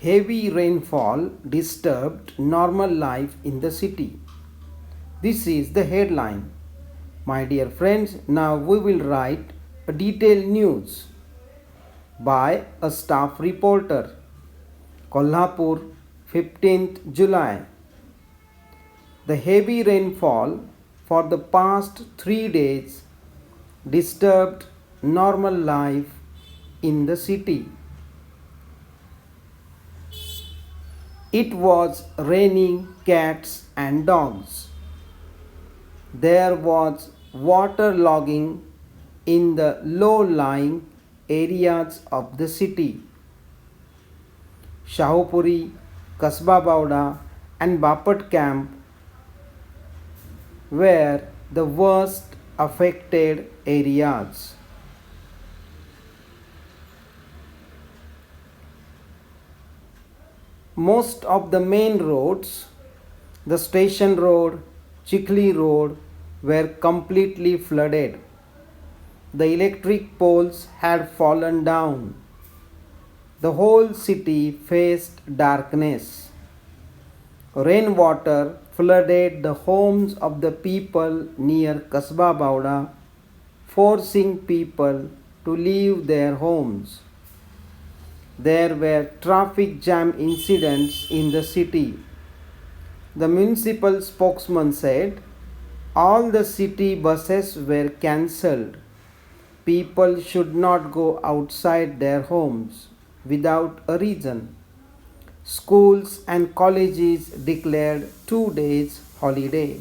Heavy rainfall disturbed normal life in the city. This is the headline. My dear friends, now we will write a detailed news by a staff reporter. Kolhapur, 15th July. The heavy rainfall for the past 3 days disturbed normal life in the city. It was raining cats and dogs. There was water logging in the low-lying areas of the city. Shahupuri, Kasba Bauda and Bapat Camp were the worst affected areas. Most of the main roads, the station road, Chikli road, were completely flooded. The electric poles had fallen down. The whole city faced darkness. Rainwater flooded the homes of the people near Kasba Bauda, forcing people to leave their homes. There were traffic jam incidents in the city. The municipal spokesman said all the city buses were cancelled. People should not go outside their homes without a reason. Schools and colleges declared 2 days holiday.